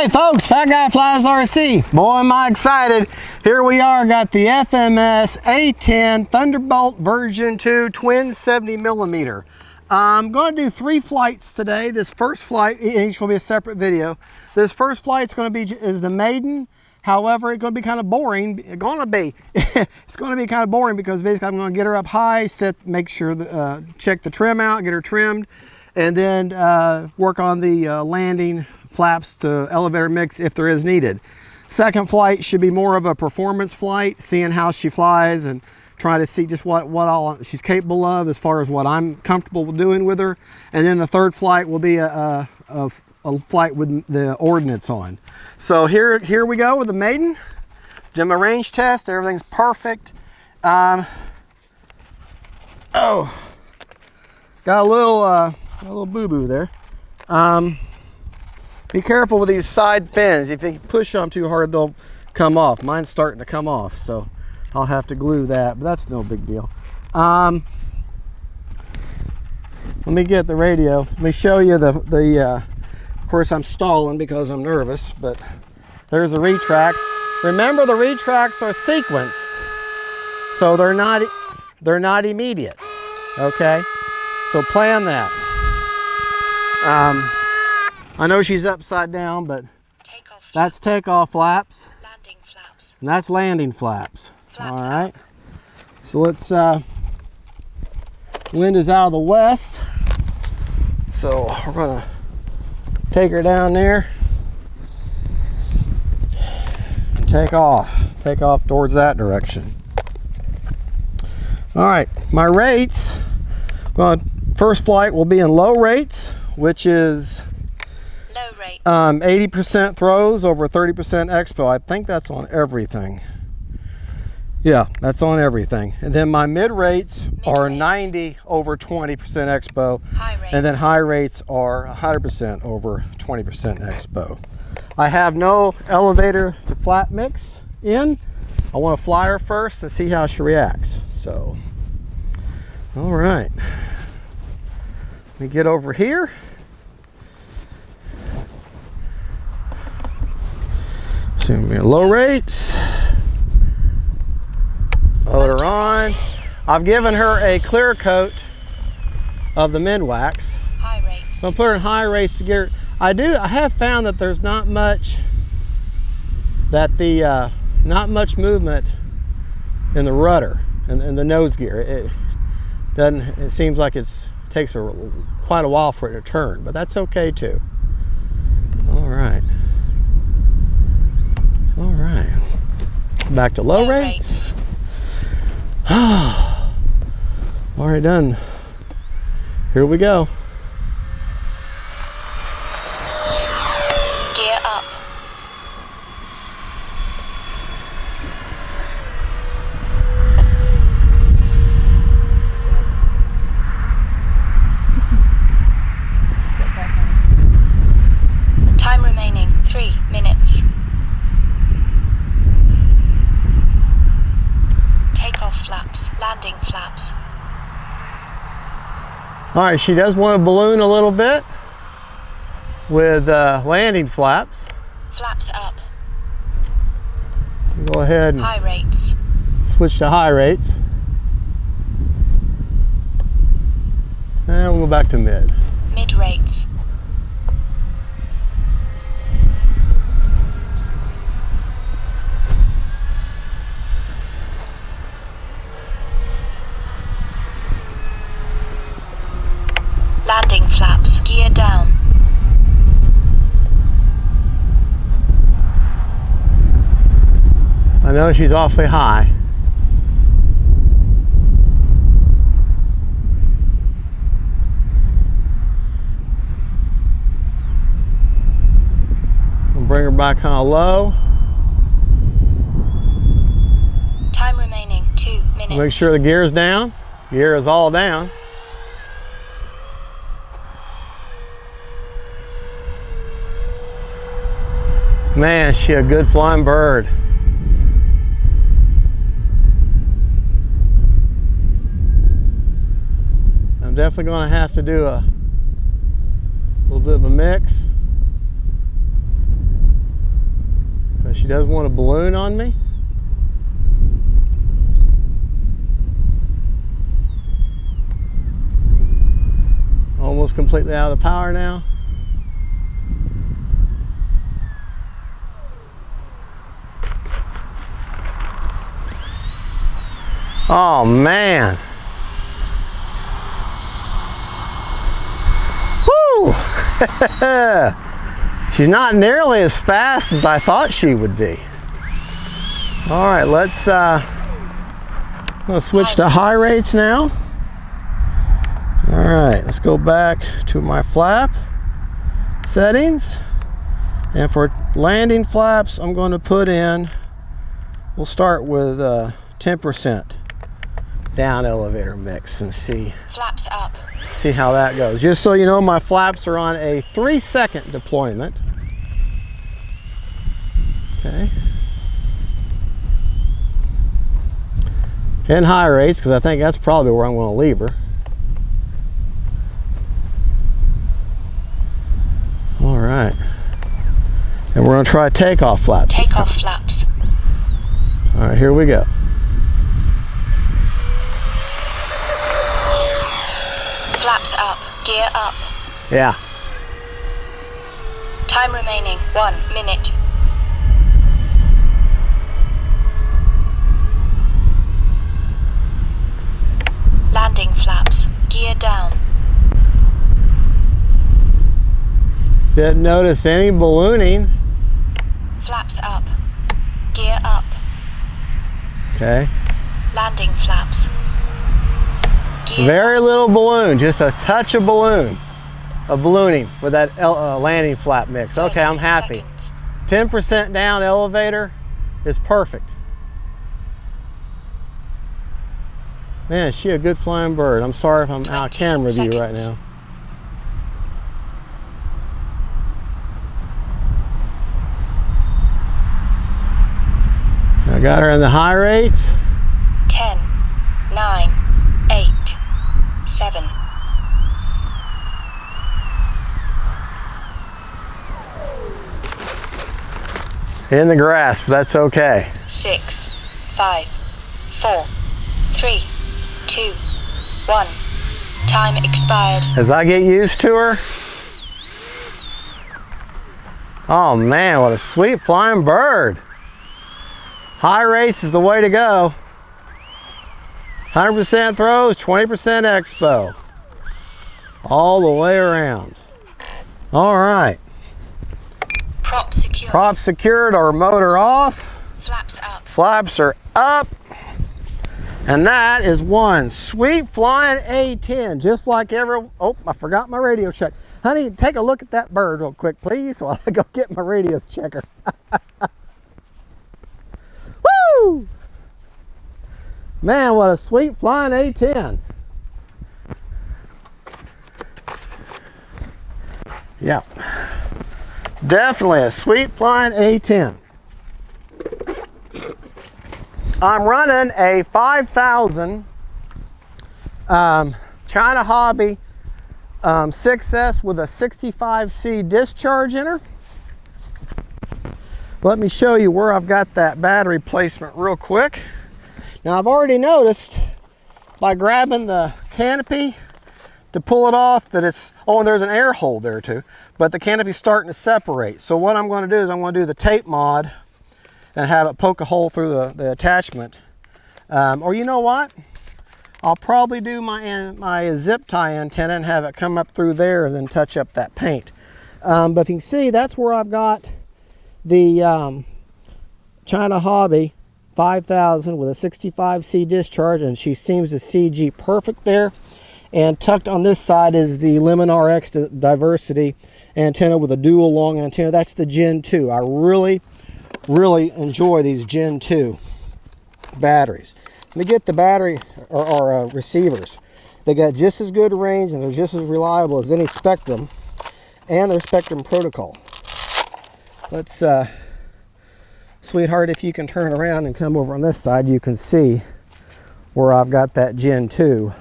Hey folks, Fat Guy Flies RC. Boy, am I excited. Here we are, got the FMS A10 Thunderbolt version 2 twin 70 millimeter. I'm going to do 3 flights today. This first flight, each will be a separate video. This first flight is going to be is the maiden. However, it's going to be kind of boring. It's going to be kind of boring because basically I'm going to get her up high, make sure check the trim out, get her trimmed, and then work on the landing flaps to elevator mix if there is needed. Second flight should be more of a performance flight, seeing how she flies and trying to see just what all she's capable of as far as what I'm comfortable doing with her. And then the third flight will be a flight with the ordnance on. So here we go with the maiden. Did my range test, everything's perfect. Oh, got a little boo-boo there. Be careful with these side fins. If you push them too hard, they'll come off. Mine's starting to come off, so I'll have to glue that, but that's no big deal. Let me get the radio. Let me show you of course I'm stalling because I'm nervous, but there's the retracts. Remember, the retracts are sequenced, so they're not immediate, okay? So plan that. I know she's upside down, but that's takeoff flaps, landing flaps, and that's landing flaps. All right. So let's, wind is out of the west, so we're gonna take her down there and take off towards that direction. All right, my rates, well, first flight will be in low rates, which is 80% throws over 30% expo. I think that's on everything. Yeah, that's on everything. And then my mid rates are 90 over 20% expo. And then high rates are 100% over 20% expo. I have no elevator to flat mix in. I want to fly her first to see how she reacts. So, all right. Let me get over here. Low rates. Motor on. I've given her a clear coat of the Minwax. High rates. I'm gonna put her in high rates to get her. I have found that there's not much movement in the rudder and the nose gear. It seems like it takes quite a while for it to turn, but that's okay too. All right. All right, back to low rates. Already done. Here we go. Gear up. Time remaining 3 minutes. Flaps, landing flaps. All right, she does want to balloon a little bit with landing flaps. Flaps up. Go ahead and high rates. Switch to high rates. And we'll go back to mid. Mid rates. Landing flaps, gear down. I know she's awfully high. We'll bring her back kind of low. Time remaining 2 minutes. Make sure the gear's down. Gear is all down. Man, she a good flying bird. I'm definitely going to have to do a little bit of a mix. but she does want a balloon on me. Almost completely out of the power now. Oh man. Woo! She's not nearly as fast as I thought she would be. All right, let's I'm gonna switch to high rates now. All right, let's go back to my flap settings. And for landing flaps, I'm going to put in, we'll start with 10% down elevator mix and see. Flaps up. See how that goes. Just so you know, my flaps are on a 3-second deployment. Okay. And high rates, because I think that's probably where I'm going to leave her. All right. And we're going to try takeoff flaps. Takeoff flaps. All right, here we go. Flaps up. Gear up. Yeah. Time remaining 1 minute. Landing flaps. Gear down. Didn't notice any ballooning. Flaps up. Gear up. Okay. Landing flaps. Gear Very little balloon, just a touch of balloon. Of ballooning with that landing flap mix. Okay, I'm happy. 10% down elevator is perfect. Man, is she a good flying bird. I'm sorry if I'm out of camera view right now. I got her in the high rates. 10, 9, 8, 7. In the grass, but that's okay. 6, 5, 4, 3, 2, 1. Time expired. As I get used to her. Oh man, what a sweet flying bird. High rates is the way to go. 100% throws, 20% expo. All the way around. All right. Prop secured. Prop secured, our motor off. Flaps up. Flaps are up. And that is one sweet flying A10, just like every, oh, I forgot my radio check. Honey, take a look at that bird real quick, please, while I go get my radio checker. Woo! Man, what a sweet flying A10. Yep. Definitely a sweet flying A10. I'm running a 5000 China Hobby 6S with a 65C discharge in her. Let me show you where I've got that battery placement real quick. Now I've already noticed by grabbing the canopy to pull it off that it's, oh, and there's an air hole there too, but the canopy's starting to separate. So what I'm going to do is I'm going to do the tape mod and have it poke a hole through the attachment. Or you know what? I'll probably do my zip tie antenna and have it come up through there and then touch up that paint. But if you can see, that's where I've got the China Hobby 5000 with a 65C discharge, and she seems to CG perfect there. And tucked on this side is the Lemon RX Diversity antenna with a dual long antenna. That's the Gen 2. I really enjoy these Gen 2 batteries. Let me get the battery or receivers. They got just as good range and they're just as reliable as any Spectrum, and their Spectrum protocol. Let's, sweetheart, if you can turn around and come over on this side, you can see where I've got that Gen 2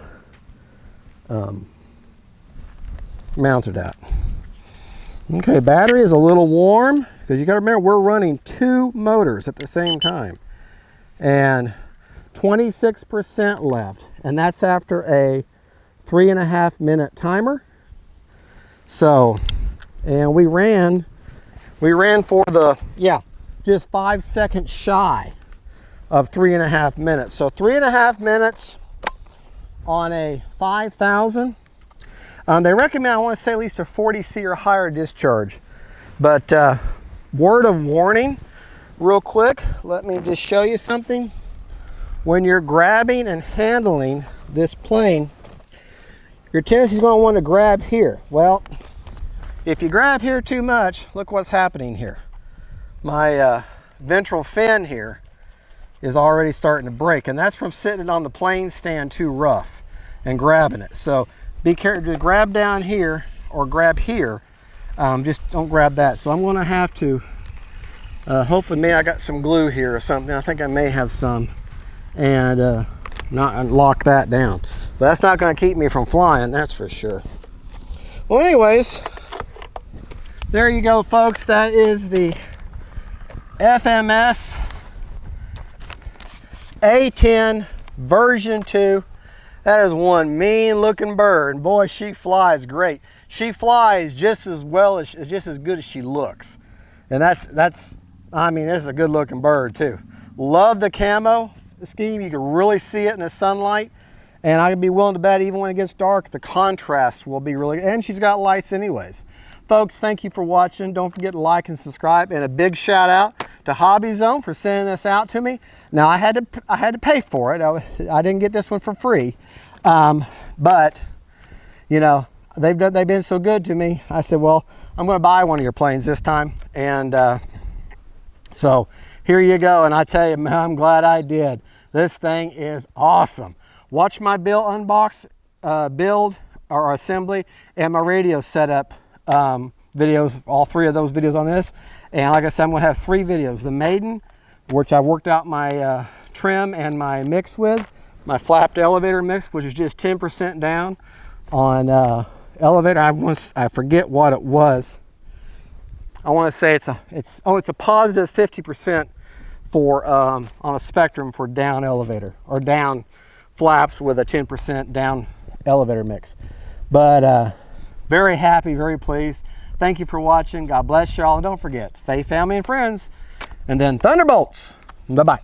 mounted at. Okay, battery is a little warm because you got to remember we're running 2 motors at the same time. And 26% left, and that's after a 3.5 minute timer. So, and we ran for the, yeah, just 5 seconds shy of 3.5 minutes. So 3.5 minutes on a 5,000. They recommend, I want to say, at least a 40C or higher discharge. But word of warning, real quick, let me just show you something. When you're grabbing and handling this plane, your tendency is going to want to grab here. Well, if you grab here too much, look what's happening here. My ventral fin here is already starting to break, and that's from sitting on the plane stand too rough and grabbing it. So be careful to grab down here or grab here. Just don't grab that. So I'm going to have to, hopefully, maybe I got some glue here or something. I think I may have some, and not lock that down. But that's not going to keep me from flying, that's for sure. Well, anyways, there you go, folks. That is the FMS A10 version 2. That is one mean looking bird, and boy, she flies great. She flies just as well as, just as good as she looks. And that's I mean, this is a good looking bird too. Love the camo scheme. You can really see it in the sunlight, and I could be willing to bet even when it gets dark, the contrast will be really, and she's got lights anyways. Folks, thank you for watching. Don't forget to like and subscribe, and a big shout out to Hobby Zone for sending this out to me. Now I had to pay for it. I didn't get this one for free, but you know, they've been so good to me. I said, well, I'm going to buy one of your planes this time, and so here you go. And I tell you, man, I'm glad I did. This thing is awesome. Watch my build or assembly and my radio setup videos, all 3 of those videos on this. And like I said, I'm going to have 3 videos. The maiden, which I worked out my trim and my mix with, my flapped elevator mix, which is just 10% down on elevator. I forget what it was. I want to say it's a positive 50% for on a spectrum for down elevator or down flaps with a 10% down elevator mix. But very happy, very pleased. Thank you for watching. God bless y'all. And don't forget, faith, family, and friends. And then thunderbolts. Bye-bye.